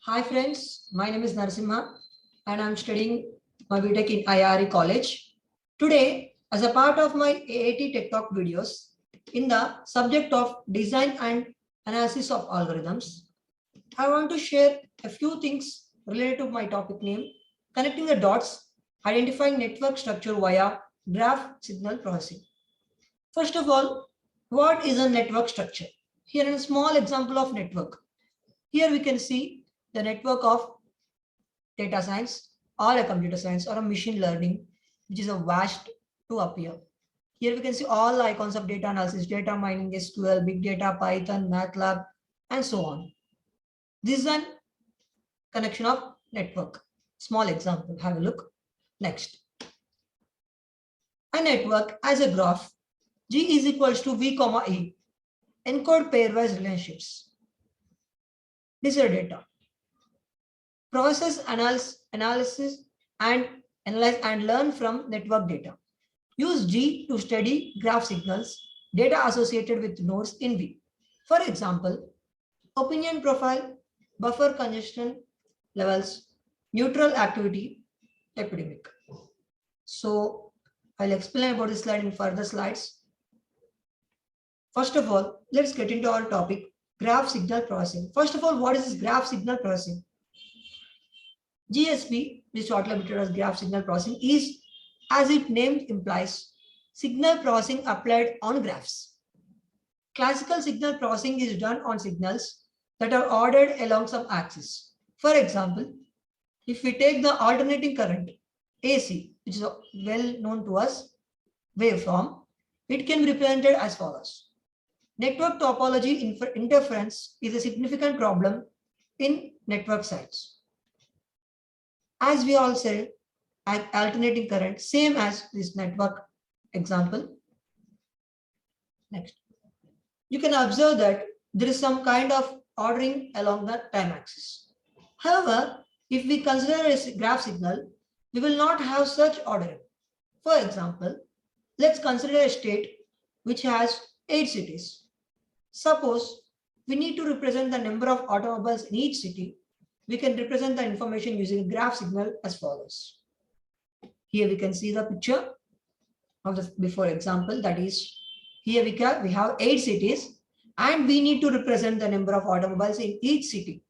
Hi friends, my name is Narasimha and I'm studying my BTech in IRE College. Today, as a part of my AAT Tech Talk videos, in the subject of design and analysis of algorithms, I want to share a few things related to my topic name, connecting the dots, identifying network structure via graph signal processing. First of all, what is a network structure? Here is a small example of network. Here we can see the network of data science or a computer science or a machine learning, which is a vast to appear. Here we can see all icons of data analysis, data mining, SQL, big data, Python, MATLAB, and so on. This is a connection of network. Small example, have a look. Next. A network as a graph, G is equals to V comma E, encode pairwise relationships. This is data. Process analysis and analyze and learn from network data. Use G to study graph signals, data associated with nodes in V. For example, opinion profile, buffer congestion levels, neutral activity, epidemic. So I'll explain about this slide in further slides. First of all, let's get into our topic, graph signal processing. First of all, what is this graph signal processing? GSP, which is shortly abbreviated as graph signal processing, is, as its name implies, signal processing applied on graphs. Classical signal processing is done on signals that are ordered along some axis. For example, if we take the alternating current, AC, which is well known to us, waveform, it can be represented as follows. Network topology interference is a significant problem in network sites. As we all said, alternating current, same as this network example. Next. You can observe that there is some kind of ordering along the time axis. However, if we consider a graph signal, we will not have such ordering. For example, let's consider a state which has 8 cities. Suppose we need to represent the number of automobiles in each city. We can represent the information using a graph signal as follows. Here we can see the picture of the before example, that is, here we have 8 cities and we need to represent the number of automobiles in each city.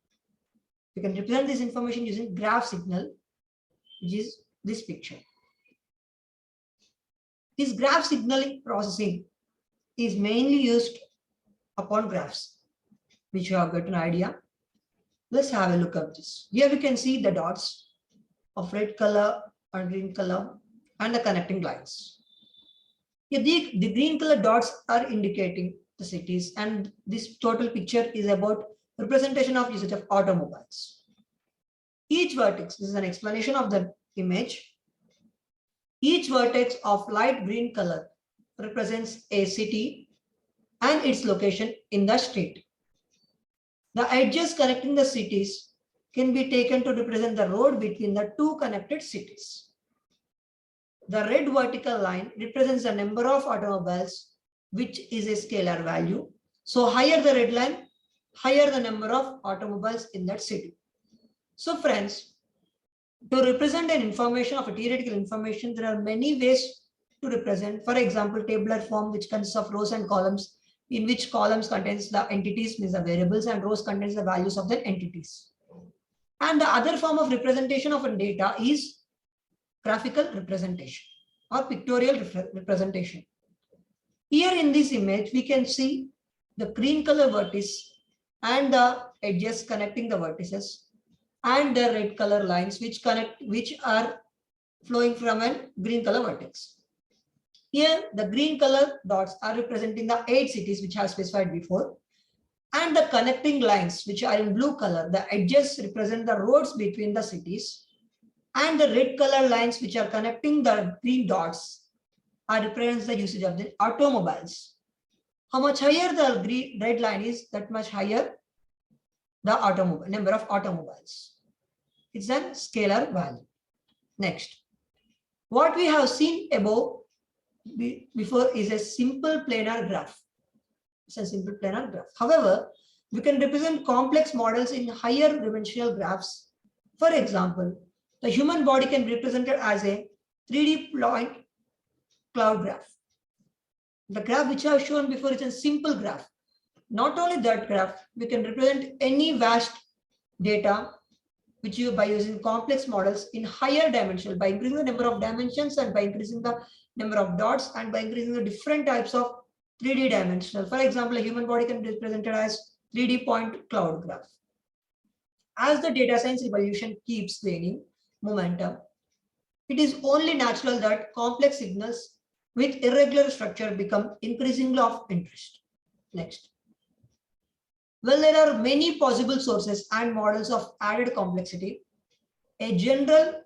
We can represent this information using graph signal, which is this picture. This graph signaling processing is mainly used upon graphs, which you have got an idea. Let's have a look at this. Here we can see the dots of red color and green color and the connecting lines. Here the green color dots are indicating the cities, and this total picture is about representation of usage of automobiles. Each vertex, this is an explanation of the image. Each vertex of light green color represents a city and its location in the state. The edges connecting the cities can be taken to represent the road between the two connected cities. The red vertical line represents the number of automobiles, which is a scalar value. So higher the red line, higher the number of automobiles in that city. So friends, to represent an information of a theoretical information, there are many ways to represent. For example, tabular form, which consists of rows and columns, in which columns contains the entities, means the variables, and rows contains the values of the entities. And the other form of representation of a data is graphical representation or pictorial representation. Here in this image, we can see the green color vertex and the edges connecting the vertices, and the red color lines which are flowing from a green color vertex. Here, the green color dots are representing the 8 cities which I have specified before, and the connecting lines which are in blue color, the edges represent the roads between the cities, and the red color lines which are connecting the green dots are represents the usage of the automobiles. How much higher the green red line is, that much higher the number of automobiles. It's a scalar value. Next, what we have seen above before is a simple planar graph. It's a simple planar graph. However, We can represent complex models in higher dimensional graphs. For example, the human body can be represented as a 3D point cloud graph. The graph which I have shown before is a simple graph. Not only that graph, we can represent any vast data which you by using complex models in higher dimensional by increasing the number of dimensions and by increasing the number of dots and by increasing the different types of 3D dimensional. For example, a human body can be represented as 3D point cloud graph. As the data science revolution keeps gaining momentum, it is only natural that complex signals with irregular structure become increasingly of interest. Next. Well, there are many possible sources and models of added complexity. A general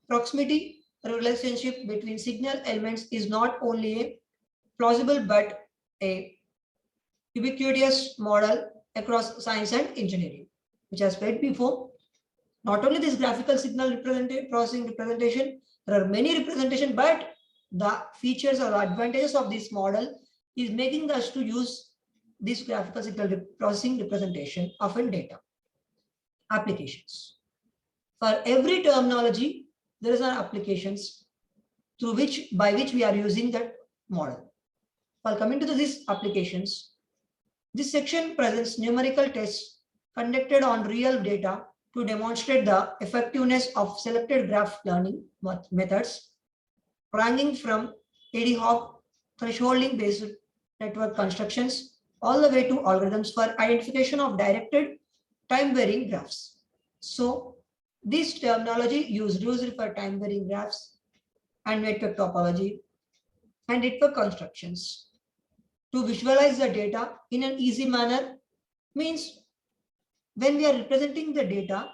proximity relationship between signal elements is not only a plausible but a ubiquitous model across science and engineering, which I said before. Not only this graphical signal processing representation, there are many representations, but the features or advantages of this model is making us to use this graphical signal processing representation of in data. Applications. For every terminology, there is an applications through by which we are using that model. While coming to these applications, this section presents numerical tests conducted on real data to demonstrate the effectiveness of selected graph learning methods, ranging from ad hoc thresholding based network constructions all the way to algorithms for identification of directed time varying graphs. So this terminology used for time varying graphs and network topology and network constructions to visualize the data in an easy manner means when we are representing the data,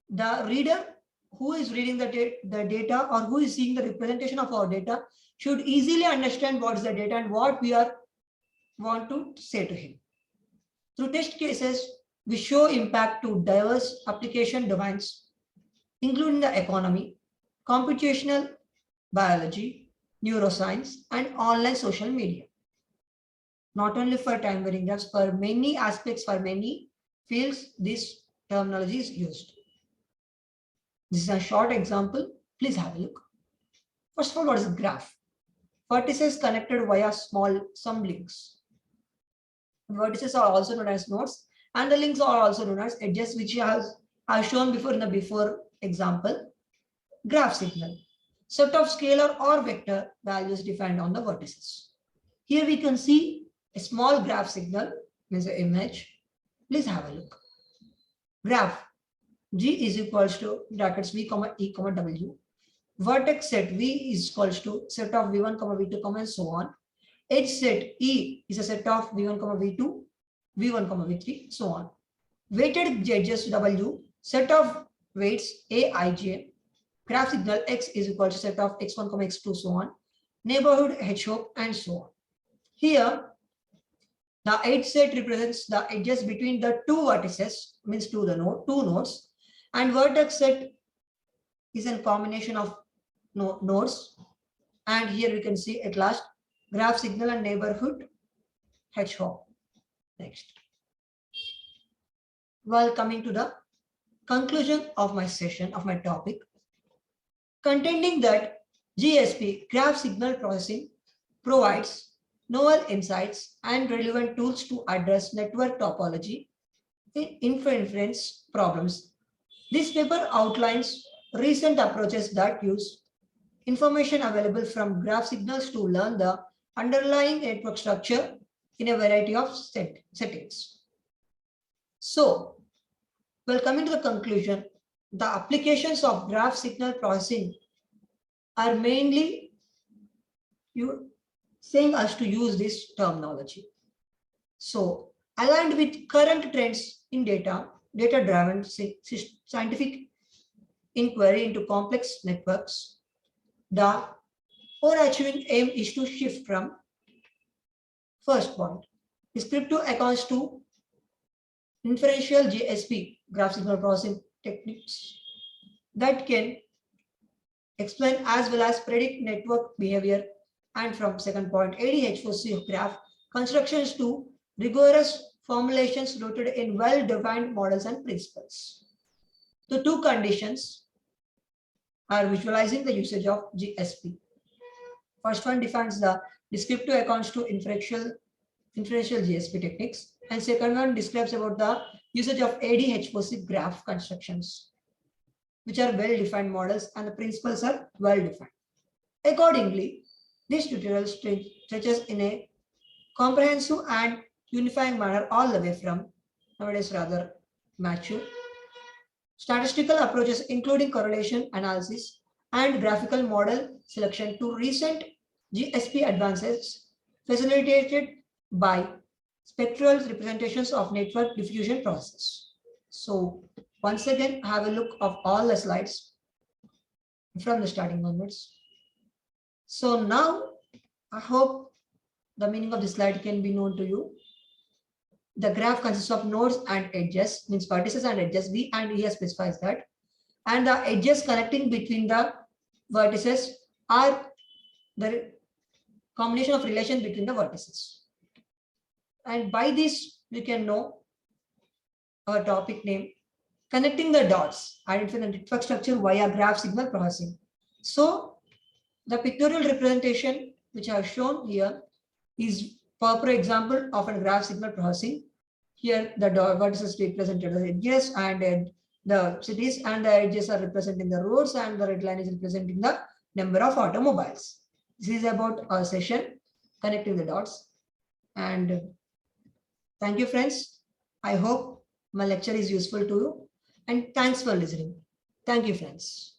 the reader who is reading the data or who is seeing the representation of our data should easily understand what is the data and what we want to say to him. Through test cases, we show impact to diverse application domains, including the economy, computational biology, neuroscience, and online social media. Not only for time varying graphs, for many aspects, for many fields, this terminology is used. This is a short example. Please have a look. First of all, what is a graph? Vertices connected via some links. Vertices are also known as nodes, and the links are also known as edges, which I've shown before in the before example. Graph signal, set of scalar or vector values defined on the vertices. Here we can see a small graph signal, means an image. Please have a look. Graph G is equals to brackets V, E, W. Vertex set V is equals to set of V1, V2, and so on. Edge set E is a set of V1, V2, V1, V3, so on. Weighted edges W, set of weights A, I, J. Graph signal X is equal to set of X1, X2, so on. Neighborhood HO, and so on. Here, the edge set represents the edges between the two vertices, means two nodes, and vertex set is a combination of nodes. And here we can see at last graph signal and neighborhood HO. Next. While coming to the conclusion of my session, of my topic, contending that GSP, graph signal processing, provides novel insights and relevant tools to address network topology in inference problems. This paper outlines recent approaches that use information available from graph signals to learn the underlying network structure in a variety of settings. So, well, coming to the conclusion, the applications of graph signal processing are mainly saying us to use this terminology. So, aligned with current trends in data-driven scientific inquiry into complex networks, the overarching aim is to shift from first point, descriptive accounts to inferential GSP, graph signal processing techniques that can explain as well as predict network behavior, and from second point, ADH4C graph constructions to rigorous formulations rooted in well-defined models and principles. The two conditions are visualizing the usage of GSP. First one defines the descriptive accounts to inferential GSP techniques, and second one describes about the usage of ADH4C graph constructions, which are well-defined models and the principles are well-defined. Accordingly, this tutorial stretches in a comprehensive and unifying manner all the way from nowadays rather mature statistical approaches including correlation analysis and graphical model selection to recent GSP advances facilitated by spectral representations of network diffusion process. So once again, have a look of all the slides from the starting onwards. So now I hope the meaning of the slide can be known to you. The graph consists of nodes and edges, means vertices and edges. V and E specifies that. And the edges connecting between the vertices are the combination of relations between the vertices. And by this, we can know our topic name, connecting the dots, identify the network structure via graph signal processing. So the pictorial representation, which I have shown here, is proper example of a graph signal processing. Here the vertices represented the edges and the cities, and the edges are representing the roads, and the red line is representing the number of automobiles. This is about our session, connecting the dots. And thank you, friends. I hope my lecture is useful to you. And thanks for listening. Thank you, friends.